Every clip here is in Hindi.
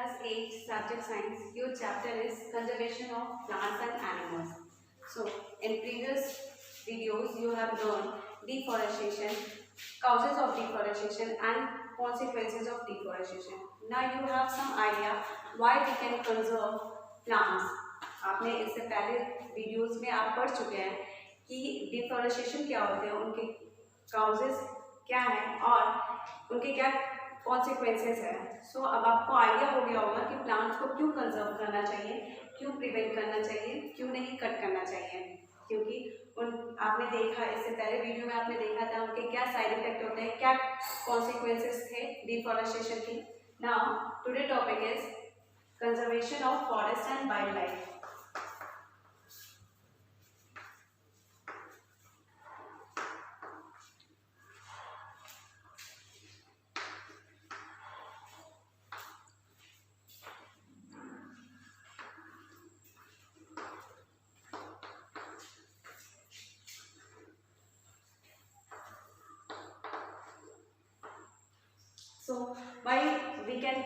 Class 8 Subject Science. Your chapter is Conservation of Plants and Animals. So, in previous videos, you have learned deforestation, causes of deforestation, and consequences of deforestation. Now you have some idea why we can conserve plants. आपने इससे पहले वीडियोस में आप पढ़ चुके हैं कि डिफॉरेस्टेशन क्या होते हैं, उनके काउजेस क्या हैं और उनके क्या कॉन्सिक्वेंसेस है। सो अब आपको आइडिया हो गया होगा कि प्लांट्स को क्यों कंजर्व करना चाहिए, क्यों प्रिवेंट करना चाहिए, क्यों नहीं कट करना चाहिए। क्योंकि उन आपने देखा इससे पहले वीडियो में आपने देखा था उनके क्या साइड इफेक्ट होते हैं, क्या कॉन्सिक्वेंसेस थे डिफॉरेस्टेशन की। Now today topic is conservation of forest and wild life. So why we can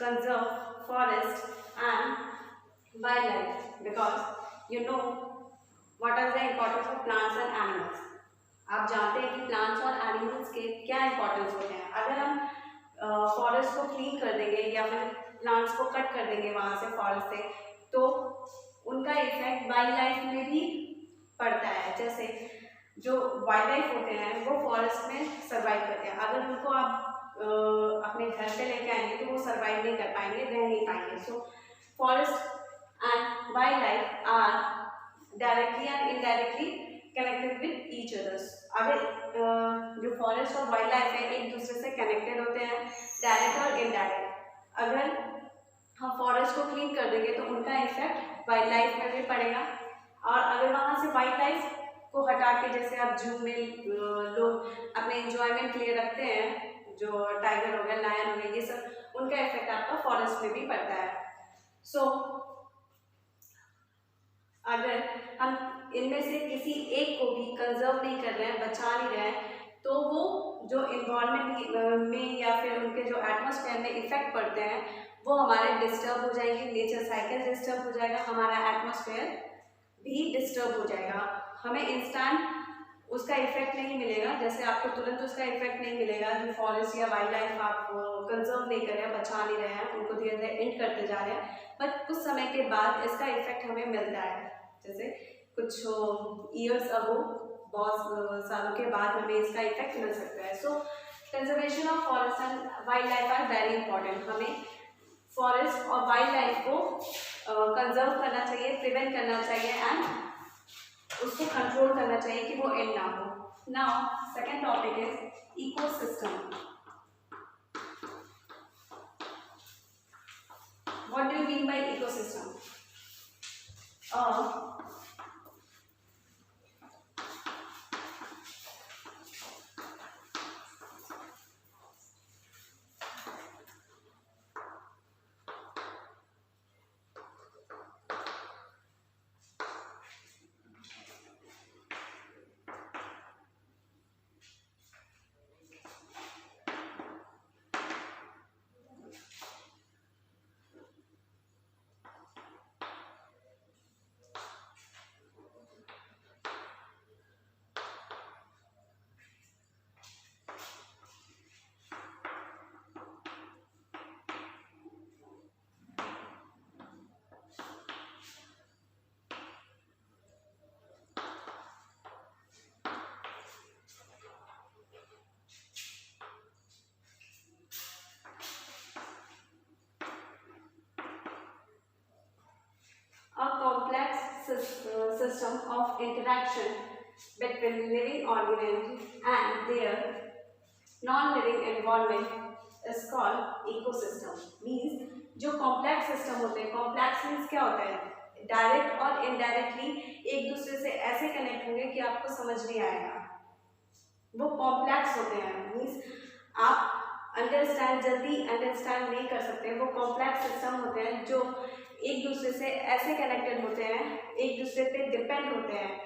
conserve forest and wildlife? Because you know what are the importance of plants and animals. आप जानते हैं कि प्लांट्स और एनिमल्स के क्या इंपॉर्टेंस होते हैं। अगर हम फॉरेस्ट को क्लीन कर देंगे या फिर प्लांट्स को कट कर देंगे वहाँ से फॉरेस्ट से, तो उनका इफेक्ट वाइल्ड लाइफ में भी पड़ता है। जैसे जो वाइल्ड लाइफ होते हैं वो फॉरेस्ट में सर्वाइव करते हैं। अगर उनको आप अपने घर पे लेके आएंगे तो वो सर्वाइव नहीं कर पाएंगे, रह नहीं पाएंगे। So forest and wildlife are directly and indirectly connected with each others. अगर जो फॉरेस्ट और वाइल्ड लाइफ है एक दूसरे से कनेक्टेड होते हैं, डायरेक्ट और इनडायरेक्ट। अगर हम फॉरेस्ट को क्लीन कर देंगे तो उनका इफेक्ट वाइल्ड लाइफ में भी पड़ेगा, और अगर वहाँ से वाइल्ड लाइफ को हटा के, जैसे आप जू में लोग अपने इंजॉयमेंट के लिए रखते हैं, जो टाइगर हो गया, लायन हो गया, ये सब, उनका इफेक्ट आपका फॉरेस्ट में भी पड़ता है। सो अगर हम इनमें से किसी एक को भी कंजर्व नहीं कर रहे हैं, बचा नहीं रहे हैं, तो वो जो इन्वायरमेंट में या फिर उनके जो एटमॉस्फेयर में इफेक्ट पड़ते हैं वो हमारे डिस्टर्ब हो जाएंगे, नेचर साइकिल डिस्टर्ब हो जाएगा, हमारा एटमॉस्फेयर भी डिस्टर्ब हो जाएगा। हमें इंस्टेंट उसका इफेक्ट नहीं मिलेगा, जैसे आपको तुरंत उसका इफेक्ट नहीं मिलेगा। जो फॉरेस्ट या वाइल्ड लाइफ आप कंजर्व नहीं कर रहे हैं, बचा नहीं रहे हैं, उनको धीरे धीरे एंड करते जा रहे हैं, बट कुछ समय के बाद इसका इफेक्ट हमें मिलता है। जैसे कुछ ईयर्स अगो, बहुत सालों के बाद हमें इसका इफेक्ट मिल सकता है। So conservation of forest and wildlife are very important. हमें फॉरेस्ट और वाइल्ड लाइफ को कंजर्व करना चाहिए, प्रिवेंट करना चाहिए एंड उसको कंट्रोल करना चाहिए कि वो एंड ना हो। Now second topic is ecosystem. What do you mean by ecosystem? A complex system of interaction between living organisms and their non-living environment is called ecosystem. Means जो complex system होते हैं, complex means क्या होता है? डायरेक्ट और इनडायरेक्टली एक दूसरे से ऐसे कनेक्ट होंगे कि आपको समझ नहीं आएगा, वो कॉम्प्लेक्स होते हैं। मीन्स आप जल्दी अंडरस्टैंड नहीं कर सकते। वो कॉम्प्लेक्स सिस्टम होते हैं जो एक दूसरे से ऐसे कनेक्टेड होते हैं, एक दूसरे पे डिपेंड होते हैं,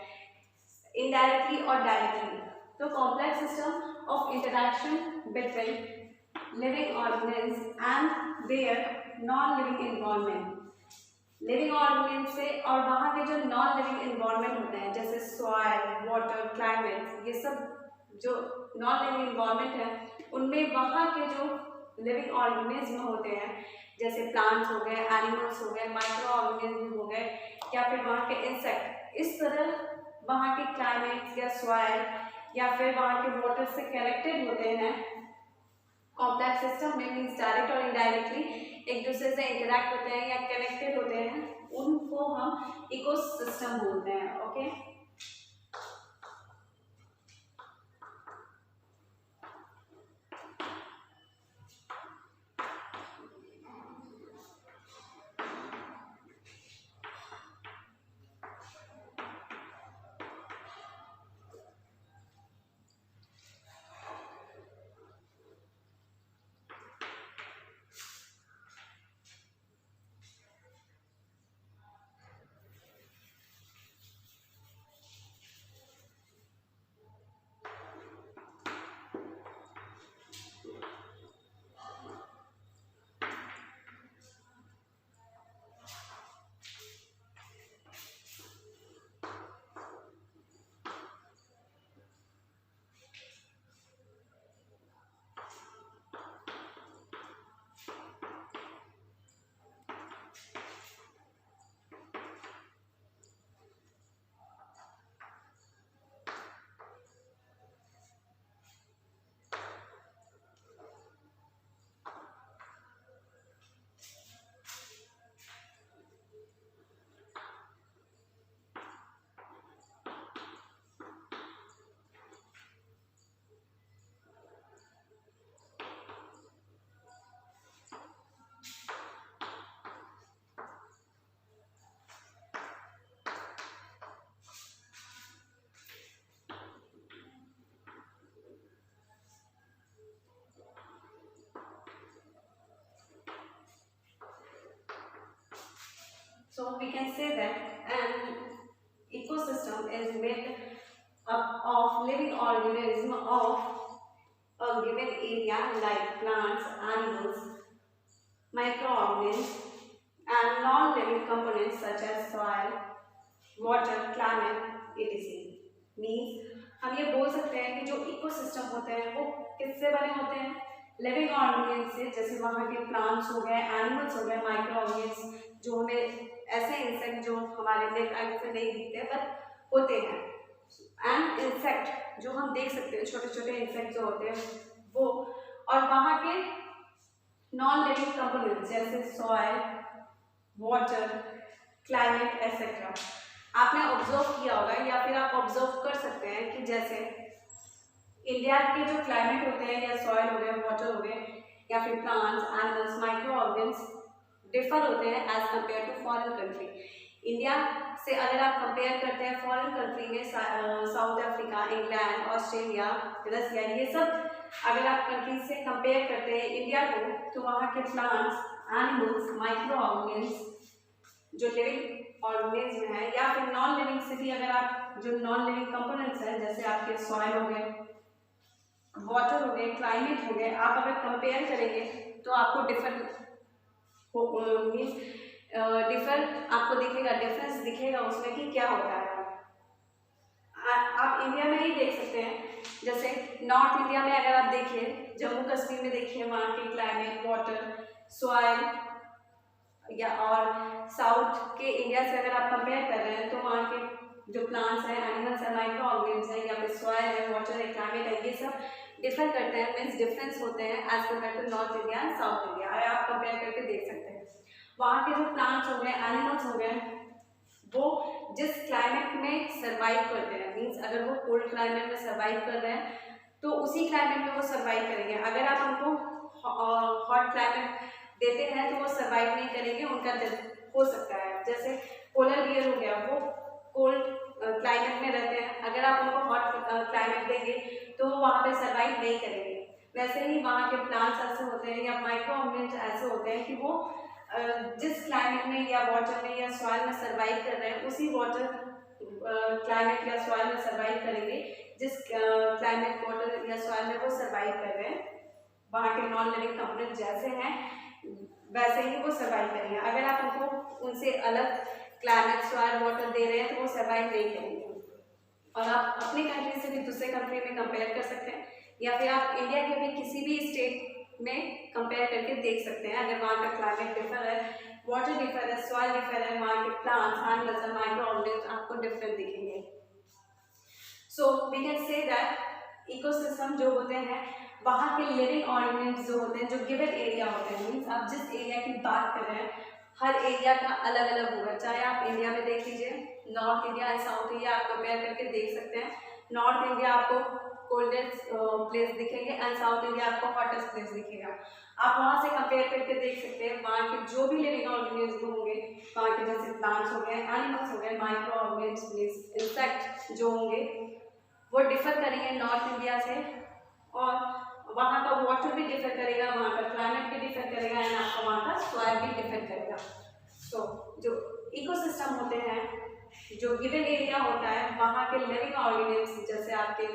इनडायरेक्टली और डायरेक्टली। तो complex system of interaction between living organisms and their non living environment, living organism से, और वहाँ के जो नॉन लिविंग इन्वायरमेंट होते हैं जैसे सॉइल, वाटर, क्लाइमेट, ये सब जो नॉन लिविंग इन्वायरमेंट है उनमें वहाँ के जो लिविंग ऑर्गेनिज्म होते हैं जैसे प्लांट्स हो गए, एनिमल्स हो गए, माइक्रो ऑर्गेनिज्म हो गए, या फिर वहाँ के इंसेक्ट, इस तरह वहाँ के क्लाइमेट या सॉइल या फिर वहाँ के वाटर से कनेक्टेड होते हैं कॉम्प्लेक्स सिस्टम में, मीन्स डायरेक्ट और इनडायरेक्टली एक दूसरे से इंटरेक्ट होते हैं या कनेक्टेड होते हैं, उनको हम इकोसिस्टम बोलते हैं। Okay, so we can say that an ecosystem is made up of living organisms of a given area like plants, animals, microorganisms, and non-living components such as soil, water, climate, etc. Means हम ये बोल सकते हैं कि जो इकोसिस्टम होते हैं वो किससे बने होते हैं, लिविंग ऑर्गेनिज्म से, जैसे वहाँ के प्लांट्स हो गए, एनिमल्स हो गए, माइक्रो ऑर्गेनिज्म जो हमें ऐसे इंसेक्ट जो हमारे नेक आई से नहीं दिखते पर होते हैं, एंड इंसेक्ट जो हम देख सकते हैं, छोटे छोटे इंसेक्ट जो होते हैं वो, और वहाँ के नॉन लिविंग कंपोनेंट्स जैसे सॉइल, वाटर, क्लाइमेट एक्सेट्रा। आपने ऑब्जर्व किया होगा या फिर आप ऑब्जर्व कर सकते हैं कि जैसे इंडिया के जो क्लाइमेट होते हैं या सॉइल हो गए, वाटर हो गए, या फिर plants, animals, microorganism differ होते हैं as compare to foreign country. India से अगर आप कंपेयर करते हैं फॉरेन कंट्री में, South Africa, England, Australia, Russia, ये सब अगर आप कंट्रीज से कंपेयर करते हैं इंडिया को, तो वहाँ के प्लांट्स, एनिमल्स, माइक्रो ऑर्गेनिज्म जो लिविंग ऑर्गेनिज्म है, या फिर नॉन लिविंग से भी अगर आप जो नॉन लिविंग कंपोनेंट्स हैं जैसे आपके सॉइल हो गए, वाटर हो गए, क्लाइमेट हो गए, आप अगर कंपेयर करेंगे तो आपको डिफर आपको दिखेगा, डिफरेंस दिखेगा उसमें कि क्या होता है। आप इंडिया में ही देख सकते हैं, जैसे नॉर्थ इंडिया में अगर आप देखिए, जम्मू कश्मीर में देखिए, वहाँ के क्लाइमेट, वाटर, सॉइल, या और साउथ के इंडिया से अगर आप कंपेयर कर रहे हैं तो वहाँ के जो प्लांट्स हैं, एनिमल्स हैं, माइक्रो ऑर्गेनिज्म हैं, या फिर सॉइल है, वाटर है, क्लाइमेट है, ये सब डिफर करते हैं, मीन्स डिफरेंस होते हैं as compare to North India and South India. आप कंपेयर करके देख सकते हैं वहाँ के जो प्लांट्स हो गए, एनिमल्स हो गए, वो जिस क्लाइमेट में सर्वाइव करते हैं, मीन्स अगर वो कोल्ड क्लाइमेट में सर्वाइव कर रहे हैं तो उसी क्लाइमेट में वो सर्वाइव करेंगे। अगर आप उनको हॉट क्लाइमेट देते हैं तो वो सर्वाइव नहीं करेंगे, उनका डेथ हो सकता है। जैसे पोलर बियर हो गया, वो कोल्ड क्लाइमेट में रहते हैं, अगर आप उनको हॉट क्लाइमेट देंगे तो वो वहाँ पे सर्वाइव नहीं करेंगे। वैसे ही वहाँ के प्लांट्स ऐसे होते हैं या माइक्रो ऑर्गेनिज्म ऐसे होते हैं कि वो जिस क्लाइमेट में या वाटर में या सॉइल में सर्वाइव कर रहे हैं, उसी वाटर क्लाइमेट या सॉइल में सर्वाइव करेंगे जिस क्लाइमेट, वाटर या सॉइल में वो सर्वाइव कर रहे हैं। वहाँ के नॉन लिविंग कंपोनेंट जैसे हैं वैसे ही वो सर्वाइव करेंगे। अगर आप उनको उनसे अलग क्लाइमेट, सॉइल, वाटर दे रहे हैं तो वो सर्वाइव नहीं करेंगे। और आप अपनी कंट्री से भी दूसरे कंट्री में कंपेयर कर सकते हैं, या फिर आप इंडिया के भी किसी भी स्टेट में कंपेयर करके देख सकते हैं। अगर वहाँ का क्लाइमेट डिफर है, वाटर डिफर है, सॉइल डिफर है, वहाँ के प्लांट्स, एनिमल्स और माइक्रो ऑर्गेनिज्म आपको डिफरेंट दिखेंगे। So we can say that ecosystem जो होते हैं, वहाँ के लिविंग ऑर्गेनिज्म जो होते हैं, जो गिवन एरिया होते हैं, मीन्स आप जिस एरिया की बात कर रहे हैं, हर एरिया का अलग अलग होगा। चाहे आप इंडिया में देख लीजिए, north India and South India आप कंपेयर करके देख सकते हैं। नॉर्थ इंडिया आपको कोल्डेस्ट प्लेस दिखेंगे एंड साउथ इंडिया आपको हॉटेस्ट प्लेस दिखेगा। आप वहाँ से कंपेयर करके देख सकते हैं, वहाँ के जो भी लिविंग ऑर्गेनिज्म होंगे, वहाँ के जैसे प्लांट्स हो गए, एनिमल्स हो गए, माइक्रो ऑर्गेनिज्म, इंसेक्ट जो होंगे वो डिफर करेंगे नॉर्थ इंडिया से, और वहाँ का वाटर भी डिफर करेगा, वहाँ का क्लाइमेट भी डिफर करेगा एंड आपका वहाँ का सॉइल भी डिफर करेगा। सो जो इकोसिस्टम होते हैं, जो गिवन एरिया होता है, वहाँ के लिविंग ऑर्गेनिज्म जैसे आपके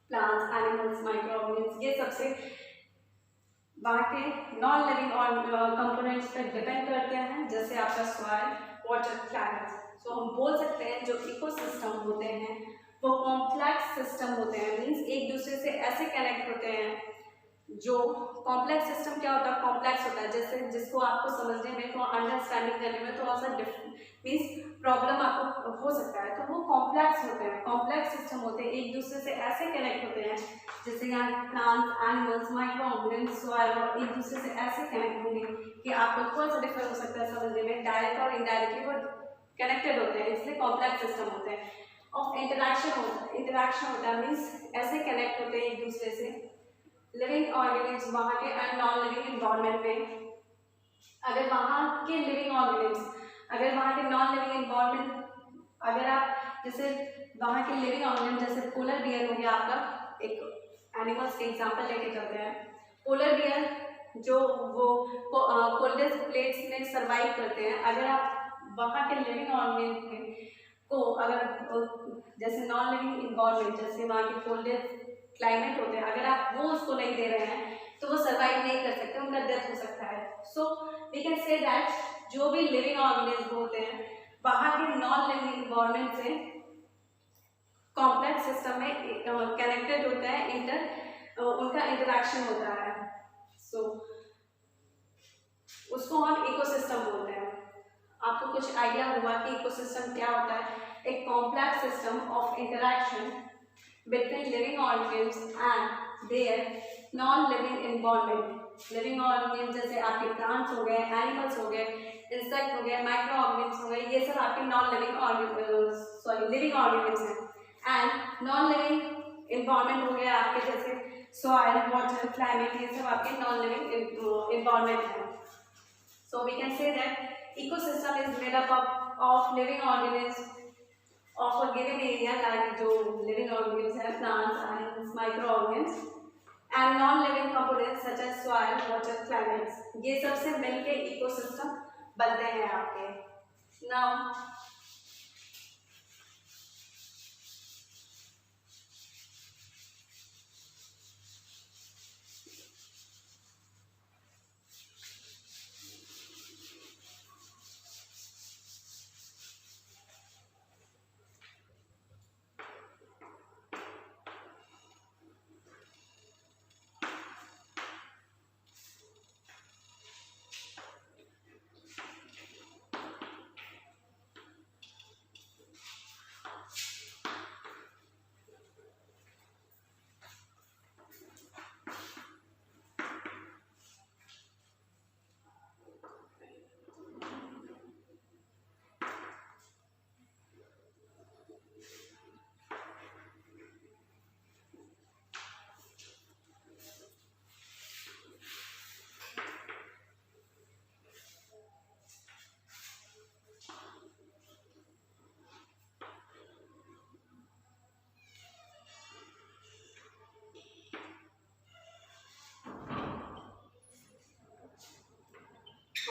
प्लांट्स, एनिमल्स, माइक्रो ऑर्गेनिज्म, ये सबसे वहाँ के नॉन लिविंग कंपोनेंट्स पर डिपेंड करते हैं, जैसे आपका सॉइल, वाटर, क्लाइमेट। सो हम बोल सकते हैं जो इकोसिस्टम होते हैं वो कॉम्प्लेक्स सिस्टम होते हैं, मीन्स एक दूसरे से ऐसे कनेक्ट होते हैं। जो कॉम्प्लेक्स सिस्टम क्या होता है, कॉम्प्लेक्स होता है, जैसे जिसको आपको समझने में, तो अंडरस्टैंडिंग करने में थोड़ा सा मीन्स प्रॉब्लम आपको हो सकता है, तो वो कॉम्प्लेक्स होते हैं, कॉम्प्लेक्स सिस्टम होते हैं, एक दूसरे से ऐसे कनेक्ट होते हैं, जैसे यहाँ plants, animals, micro organism, soil और एक दूसरे से ऐसे कनेक्ट होंगे कि आपको थोड़ा सा डिफर हो सकता है समझने में, डायरेक्ट और इनडायरेक्टली वो कनेक्टेड होते हैं, इसलिए कॉम्प्लेक्स सिस्टम होते हैं। ऑफ इंटरैक्शन होता है, मीन्स ऐसे कनेक्ट होते हैं एक दूसरे से लिविंग ऑर्गेनिज्म वहाँ के एंड नॉन लिविंग इन्वायरमेंट में। अगर वहाँ के लिविंग ऑर्गेनिज्म, अगर वहाँ के नॉन लिविंग इन्वायरमेंट, अगर आप जैसे वहाँ के लिविंग ऑर्गेनिज्म जैसे पोलर बियर हो गया आपका, एक एनिमल्स के एग्जाम्पल लेके चलते हैं। पोलर बियर जो वो कोल्डेस्ट प्लेट्स में सर्वाइव करते हैं, अगर आप वहाँ के लिविंग ऑर्गेनिज्म को अगर जैसे नॉन लिविंग इन्वायरमेंट जैसे वहाँ के कोल्डेस्ट क्लाइमेट होते हैं, अगर आप वो उसको नहीं दे रहे हैं तो वो सर्वाइव नहीं कर सकते, उनका डेथ हो सकता है। So we can say that जो भी लिविंग ऑर्गेनिज्म होते हैं वहाँ के नॉन लिविंग इन्वायरमेंट से कॉम्प्लेक्स सिस्टम में कनेक्टेड होता है, उनका इंटरेक्शन होता है। सो उसको हम इकोसिस्टम बोलते हैं। आपको कुछ आइडिया हुआ कि इकोसिस्टम क्या होता है? एक complex system of interaction between living organisms and their non-living environment। living organisms जैसे आपके plants हो गए, animals हो गए, insect हो गए, micro organisms हो गए, ये सब आपके living organisms हैं। and non-living environment हो गया आपके जैसे soil, water, climate, ये सब आपके non-living environment हैं। so we can say that ecosystem is made up of living organisms of a given area, like जो living organisms है, plants, animals, microorganisms and non-living components such as soil, water, climates, ये सबसे मिलके इकोसिस्टम बनते हैं आपके। Now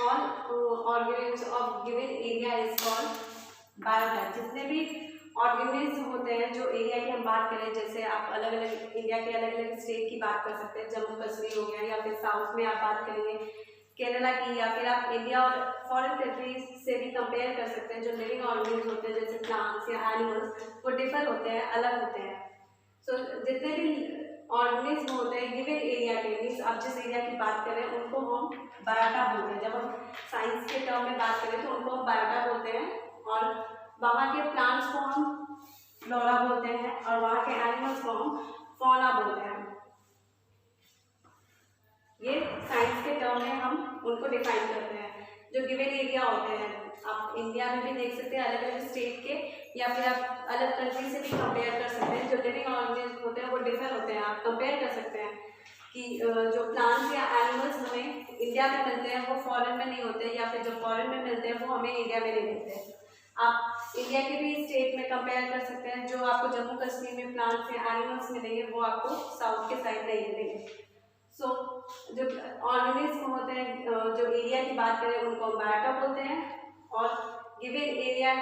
all organisms of given area is called biomass। जितने भी ऑर्गेनिज्म होते हैं जो एरिया की हम बात करें, जैसे आप अलग अलग इंडिया के अलग अलग स्टेट की बात कर सकते हैं, जम्मू कश्मीर हो गया, या फिर साउथ में आप बात करेंगे केरला की, या फिर आप इंडिया और फॉरेन कंट्रीज से भी कंपेयर कर सकते हैं। जो लिविंग ऑर्गेनिज्म होते हैं जैसे प्लांट्स या एनिमल्स, वो डिफर होते हैं, अलग होते हैं। सो जितने भी ऑर्गेनिज्म होते हैं गिवन एरिया के, मीन्स आप जिस एरिया की बात करें उनको हम बायोटा बोलते हैं। जब हम साइंस के टर्म में बात करें तो उनको हम बायोटा बोलते हैं, और वहाँ के प्लांट्स को हम फ्लोरा बोलते हैं, और वहाँ के एनिमल्स को हम फौना बोलते हैं। ये साइंस के टर्म में हम उनको डिफाइन करते हैं। जो गिवन एरिया होते हैं, आप इंडिया में भी देख सकते हैं अलग अलग स्टेट के, या फिर आप अलग कंट्री से भी कंपेयर कर सकते हैं। जो लिविंग ऑर्गेनिज्म होते हैं वो डिफर होते हैं, आप कंपेयर कर सकते हैं कि जो प्लांट्स या एनिमल्स हमें इंडिया में मिलते हैं वो फॉरेन में नहीं होते, या फिर जो फॉरेन में मिलते हैं वो हमें इंडिया में नहीं मिलते। आप इंडिया के भी स्टेट में कंपेयर कर सकते हैं। जो आपको जम्मू कश्मीर में प्लांट्स या एनिमल्स मिलेंगे वो आपको साउथ के साइड नहीं मिलेंगे। सो जो ऑर्गेनिज्म होते हैं, जो एरिया की बात करें उनको हम बायोटा बोलते हैं, और गिवन एरिया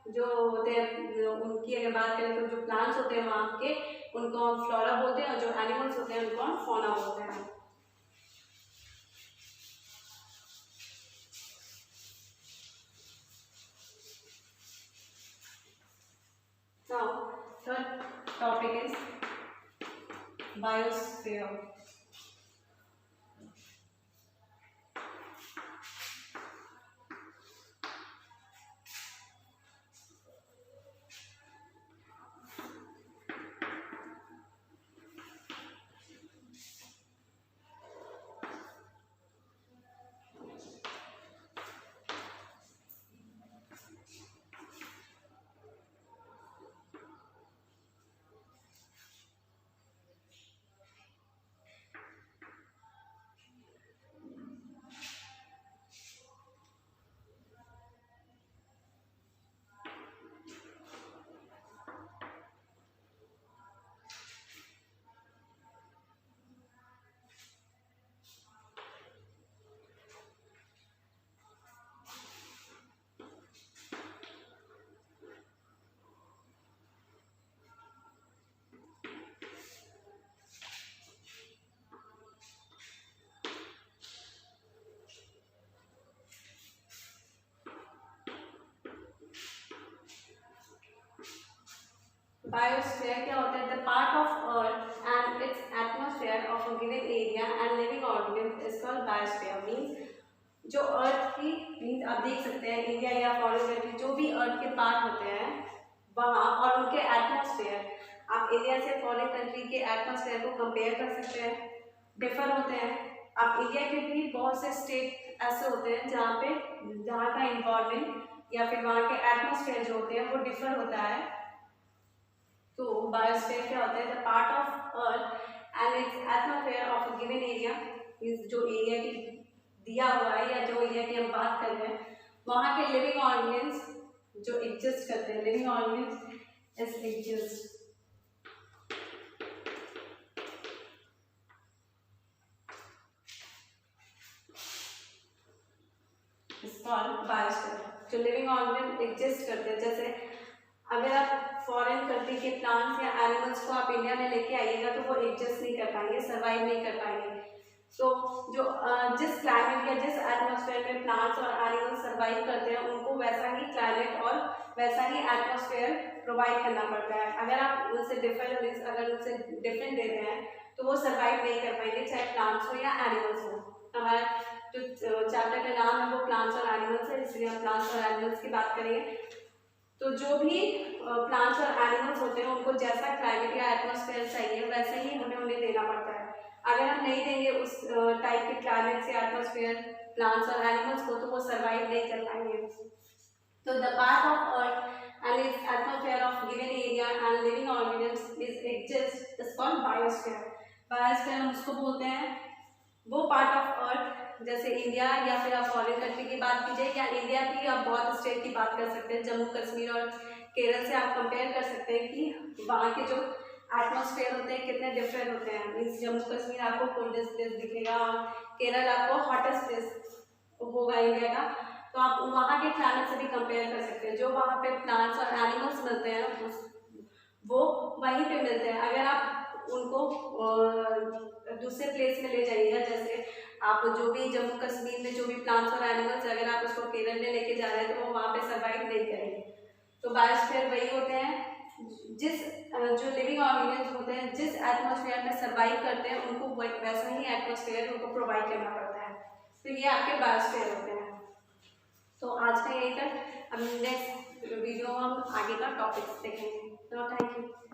जो होते हैं उनकी अगर बात करें तो जो प्लांट्स होते हैं वहाँ के उनको हम फ्लोरा बोलते हैं, और जो एनिमल्स होते हैं उनको हम फौना बोलते हैं। Now, third topic is biosphere. Biosphere क्या होता है? The part of earth and it's atmosphere of a given area and living organism is called biosphere. Means जो अर्थ की, मींस आप देख सकते हैं इंडिया या फॉरेन कंट्री जो भी अर्थ के पार्ट होते हैं वहाँ, और उनके एटमॉस्फेयर, आप इंडिया से फॉरेन कंट्री के एटमॉस्फेयर को कंपेयर कर सकते हैं, डिफर होते हैं। आप इंडिया के भी बहुत से स्टेट ऐसे होते हैं जहाँ का इन्वायरमेंट या फिर वहाँ के एटमॉस्फेयर जो होते हैं वो डिफर होता है। तो बायोस्फीयर क्या होता है? The part of earth and it's atmosphere of a given area, means जो एरिया की दिया हुआ है या जो एरिया की हम बात कर रहे हैं वहाँ के लिविंग ऑर्गेनिज्म जो एग्जिस्ट करते हैं, living organism is exist, is called biosphere. जो लिविंग ऑर्गेनिज्म एग्जिस्ट करते हैं, जैसे अगर आप फॉरेन कंट्री के प्लांट्स या एनिमल्स को आप इंडिया में लेके आइएगा तो वो एडजस्ट नहीं कर पाएंगे, सर्वाइव नहीं कर पाएंगे। तो जो जिस क्लाइमेट या जिस एटमॉस्फेयर में प्लांट्स और एनिमल्स सर्वाइव करते हैं उनको वैसा ही क्लाइमेट और वैसा ही एटमॉस्फेयर प्रोवाइड करना पड़ता है। अगर आप उनसे डिफरेंट दे रहे हैं तो वो सर्वाइव नहीं कर पाएंगे, चाहे प्लांट्स हो या एनिमल्स हो। हमारा जो चैप्टर का नाम है वो प्लांट्स और एनिमल्स है, इसलिए हम प्लांट्स और एनिमल्स की बात करेंगे। तो जो भी प्लांट्स और एनिमल्स होते हैं उनको जैसा क्लाइमेट या एटमॉस्फेयर चाहिए वैसे ही हमें उन्हें देना पड़ता है। अगर हम नहीं देंगे उस टाइप के क्लाइमेट से एटमॉस्फेयर प्लांट्स और एनिमल्स को तो वो सर्वाइव नहीं कर पाएंगे। तो the part of earth and it's atmosphere of given area and living organism is exist is called biosphere. Biosphere हम उसको बोलते हैं वो पार्ट ऑफ अर्थ, जैसे इंडिया या फिर आप फॉरेन कंट्री की बात कीजिए या इंडिया की आप बहुत स्टेट की बात कर सकते हैं, जम्मू कश्मीर और केरल से आप कंपेयर कर सकते हैं कि वहाँ के जो एटमॉस्फेयर होते हैं कितने डिफरेंट होते हैं। मीन्स जम्मू कश्मीर आपको कोल्डेस्ट प्लेस दिखेगा और केरल आपको हॉटेस्ट प्लेस होगा इंडिया का। तो आप वहाँ के क्लाइमेट से भी कंपेयर कर सकते हैं। जो वहाँ पे प्लांट्स और एनिमल्स मिलते हैं वो वहीं पे मिलते हैं। अगर आप उनको दूसरे प्लेस में ले जाइएगा, जैसे आप जो भी जम्मू कश्मीर में जो भी प्लांट्स और एनिमल्स अगर आप उसको केरल में लेके जा रहे हैं तो वो वहाँ पे सर्वाइव नहीं करेंगे। तो बायोस्फीयर वही होते हैं जिस जो लिविंग ऑर्गेनिज्म होते हैं जिस एटमॉस्फेयर में सर्वाइव करते हैं उनको वैसा ही एटमॉस्फेयर उनको प्रोवाइड करना पड़ता है। तो ये आपके बायोस्फीयर होते हैं। तो आज का यही तक, अब नेक्स्ट वीडियो हम आगे का टॉपिक्स देखेंगे। तो थैंक यू।